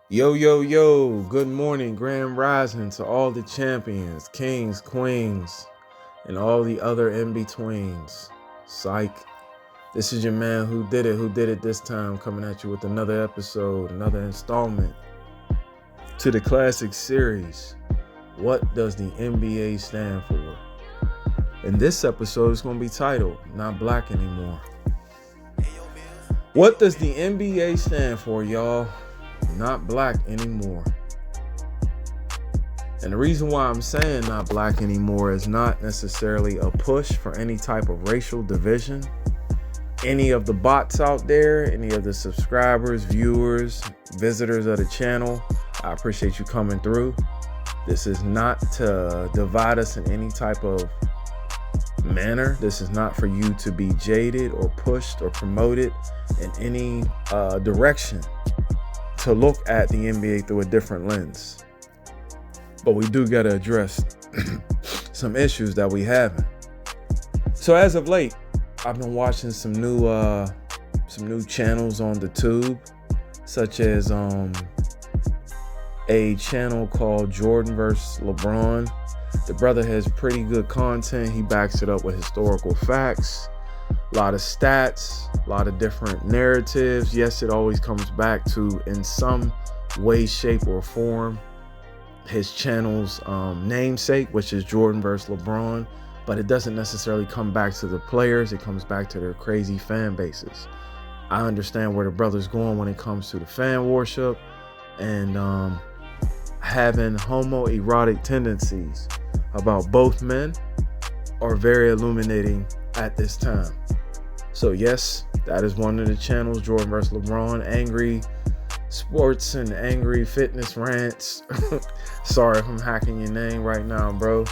Yo, yo, yo, good morning, grand rising to all the champions, kings, queens, and all the other in-betweens. Psych. This is your man who did it this time, coming at you with another episode, another installment to the classic series. What does the NBA stand for? And this episode is going to be titled, Not Black Anymore. What does the NBA stand for, y'all? Not black anymore. And the reason why I'm saying not black anymore is not necessarily a push for any type of racial division. Any of the bots out there, any of the subscribers, viewers, visitors of the channel, I appreciate you coming through. This is not to divide us in any type of manner. This is not for you to be jaded or pushed or promoted in any direction to look at the NBA through a different lens. But we do got to address some issues that we haven't. So as of late, I've been watching some new channels on the tube, such as a channel called Jordan vs. LeBron. The brother has pretty good content. He backs it up with historical facts, a lot of stats, a lot of different narratives. Yes, it always comes back to, in some way, shape, or form, his channel's namesake, which is Jordan versus LeBron, but it doesn't necessarily come back to the players. It comes back to their crazy fan bases. I understand where the brother's going when it comes to the fan worship and having homoerotic tendencies about both men are very illuminating at this time. So yes, that is one of the channels, Jordan vs. LeBron, angry sports and angry fitness rants. Sorry if I'm hacking your name right now, bro.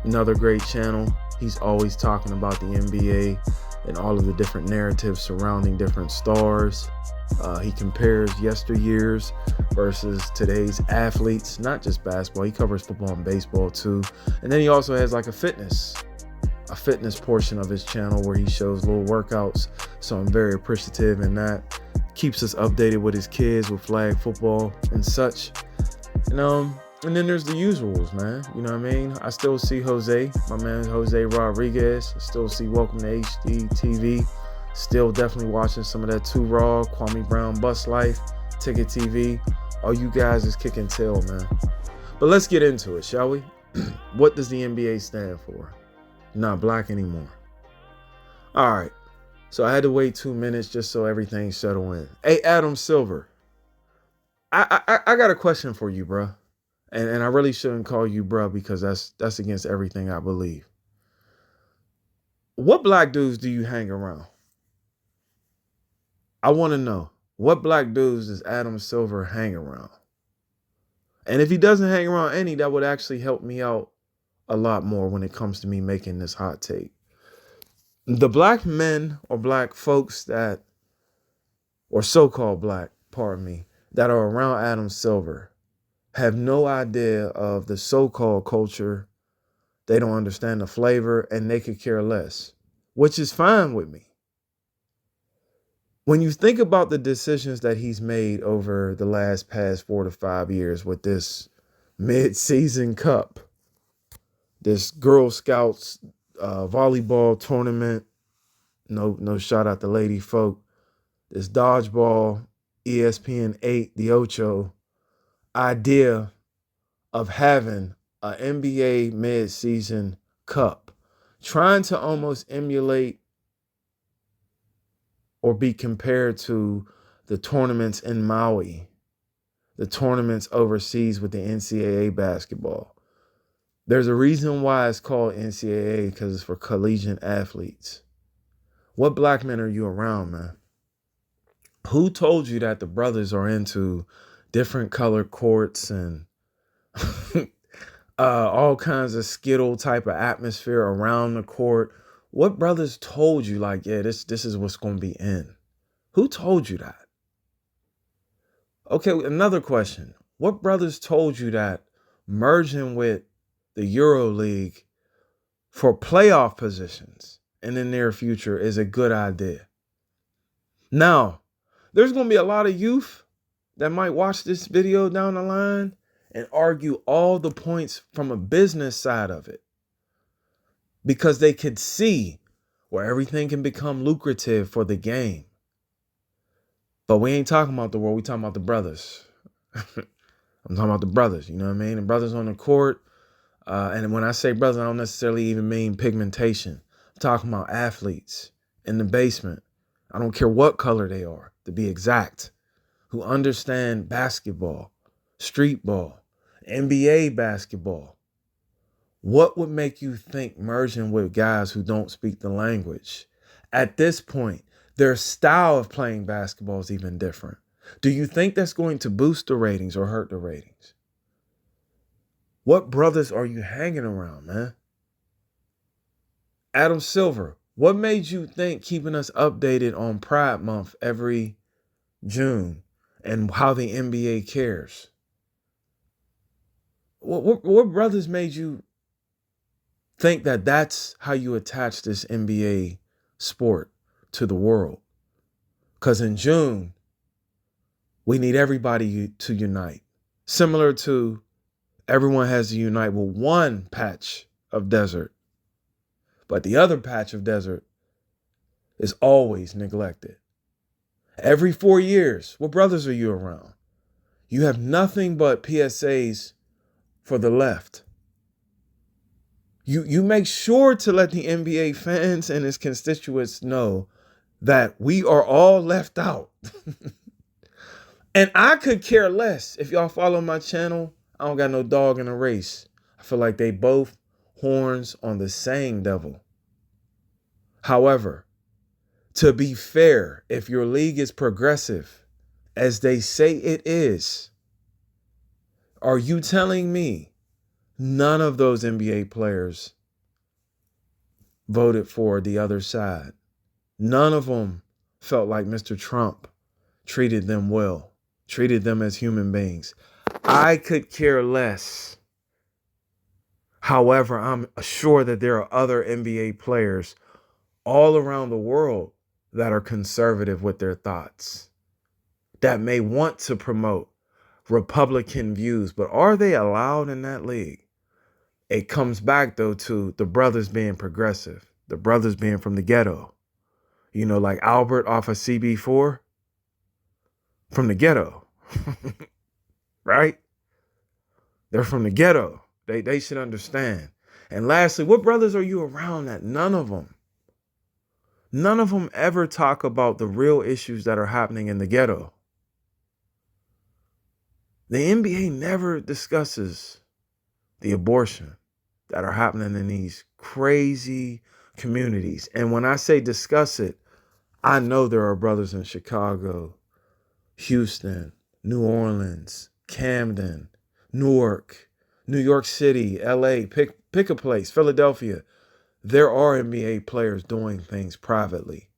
Another great channel. He's always talking about the NBA and all of the different narratives surrounding different stars. He compares yesteryears versus today's athletes, not just basketball. He covers football and baseball too. And then he also has like a fitness portion of his channel where he shows little workouts. So I'm very appreciative in that. Keeps us updated with his kids with flag football and such. And then there's the usuals, man. You know what I mean? I still see Jose, my man Jose Rodriguez. I still see Welcome to HD TV. Still definitely watching some of that Too Raw, Kwame Brown, Bus Life, Ticket TV. All you guys is kicking tail, man. But let's get into it, shall we? What does the NBA stand for? Not black anymore. All right. So I had to wait 2 minutes just so everything settled in. Hey, Adam Silver, I got a question for you, bro. And I really shouldn't call you bro because that's against everything I believe. What black dudes do you hang around? I want to know. What black dudes does Adam Silver hang around? And if he doesn't hang around any, that would actually help me out a lot more when it comes to me making this hot take. The black men or black folks that, or so-called black, pardon me, that are around Adam Silver have no idea of the so-called culture. They don't understand the flavor and they could care less, which is fine with me. When you think about the decisions that he's made over the past 4 to 5 years with this mid-season cup, this Girl Scouts volleyball tournament, no shout out to lady folk, this dodgeball, ESPN 8, the Ocho, idea of having an NBA mid-season cup, trying to almost emulate or be compared to the tournaments in Maui, the tournaments overseas with the NCAA basketball. There's a reason why it's called NCAA, because it's for collegiate athletes. What black men are you around, man? Who told you that the brothers are into different colored courts and all kinds of Skittle type of atmosphere around the court? What brothers told you, like, yeah, this is what's going to be in? Who told you that? Okay, another question. What brothers told you that merging with the Euro League for playoff positions in the near future is a good idea? Now, there's going to be a lot of youth that might watch this video down the line and argue all the points from a business side of it, because they could see where everything can become lucrative for the game. But we ain't talking about the world. We talking about the brothers. I'm talking about the brothers, you know what I mean? The brothers on the court. And when I say brothers, I don't necessarily even mean pigmentation. I'm talking about athletes in the basement. I don't care what color they are, to be exact, who understand basketball, street ball, NBA basketball. What would make you think merging with guys who don't speak the language? At this point, their style of playing basketball is even different. Do you think that's going to boost the ratings or hurt the ratings? What brothers are you hanging around, man? Adam Silver, what made you think keeping us updated on Pride Month every June and how the NBA cares? What brothers made you think that that's how you attach this NBA sport to the world? Because in June, we need everybody to unite. Similar to everyone has to unite with one patch of desert, but the other patch of desert is always neglected. Every 4 years, what brothers are you around? You have nothing but PSAs for the left. You make sure to let the NBA fans and its constituents know that we are all left out. And I could care less. If y'all follow my channel, I don't got no dog in the race. I feel like they both horns on the same devil. However, to be fair, if your league is progressive, as they say it is, are you telling me none of those NBA players voted for the other side? None of them felt like Mr. Trump treated them well, treated them as human beings. I could care less. However, I'm sure that there are other NBA players all around the world that are conservative with their thoughts, that may want to promote Republican views, but are they allowed in that league? It comes back, though, to the brothers being progressive, the brothers being from the ghetto. You know, like Albert off of CB4, from the ghetto, right? They're from the ghetto. They should understand. And lastly, what brothers are you around that none of them ever talk about the real issues that are happening in the ghetto? The NBA never discusses the abortion that are happening in these crazy communities. And when I say discuss it, I know there are brothers in Chicago, Houston, New Orleans, Camden, Newark, New York City, LA, pick a place, Philadelphia. There are NBA players doing things privately.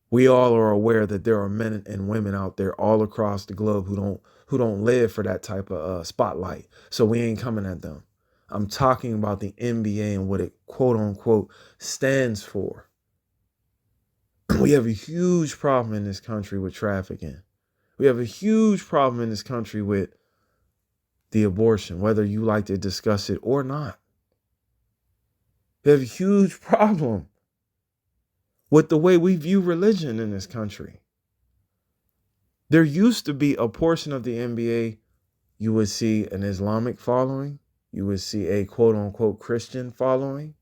We all are aware that there are men and women out there all across the globe who don't live for that type of spotlight. So we ain't coming at them. I'm talking about the NBA and what it quote unquote stands for. We have a huge problem in this country with trafficking. We have a huge problem in this country with the abortion, whether you like to discuss it or not. We have a huge problem with the way we view religion in this country. There used to be a portion of the NBA, you would see an Islamic following. You would see a quote unquote Christian following.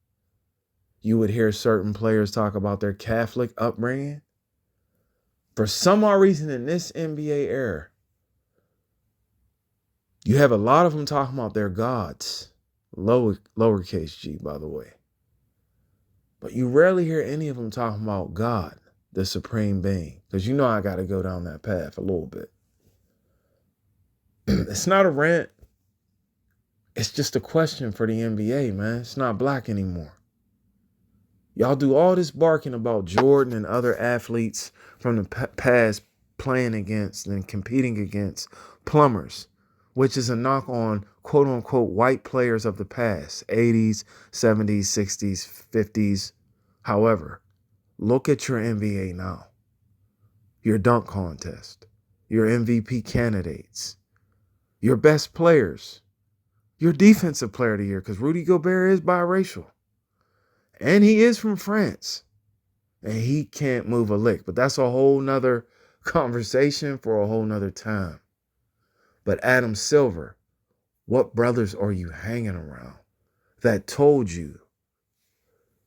You would hear certain players talk about their Catholic upbringing. For some odd reason in this NBA era, you have a lot of them talking about their gods, lowercase g, by the way. But you rarely hear any of them talking about God, the supreme being, because you know I got to go down that path a little bit. It's not a rant. It's just a question for the NBA, man. It's not black anymore. Y'all do all this barking about Jordan and other athletes from the past playing against and competing against plumbers, which is a knock on quote unquote white players of the past, 80s, 70s, 60s, 50s. However, look at your NBA now, your dunk contest. your MVP candidates, your best players, your defensive player of the year, because Rudy Gobert is biracial. And he is from France. And he can't move a lick. But that's a whole nother conversation for a whole nother time. But Adam Silver, what brothers are you hanging around that told you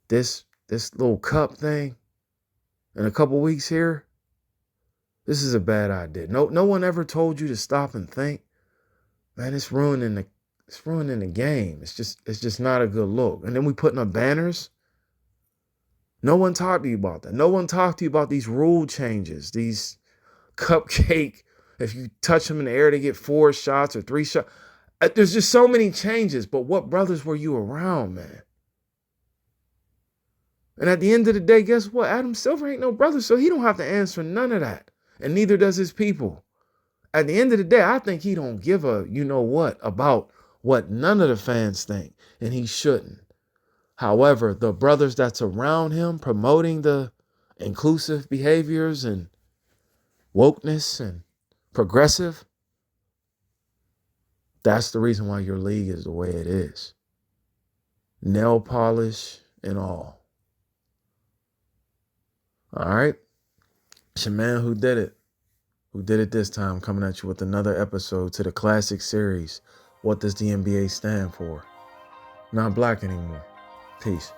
this little cup thing in a couple weeks here, this is a bad idea. No one ever told you to stop and think, man, it's ruining the game. It's just not a good look. And then we putting up banners. No one talked to you about that. No one talked to you about these rule changes, these cupcake. If you touch them in the air, they get 4 shots or 3 shots. There's just so many changes. But what brothers were you around, man? And at the end of the day, guess what? Adam Silver ain't no brother, so he don't have to answer none of that. And neither does his people. At the end of the day, I think he don't give a you-know-what about what none of the fans think. And he shouldn't. However, the brothers that's around him promoting the inclusive behaviors and wokeness and progressive, that's the reason why your league is the way it is. Nail polish and all. All right. It's your man who did it. Who did it this time, coming at you with another episode to the classic series, What Does the NBA Stand For? Not black anymore. Peace.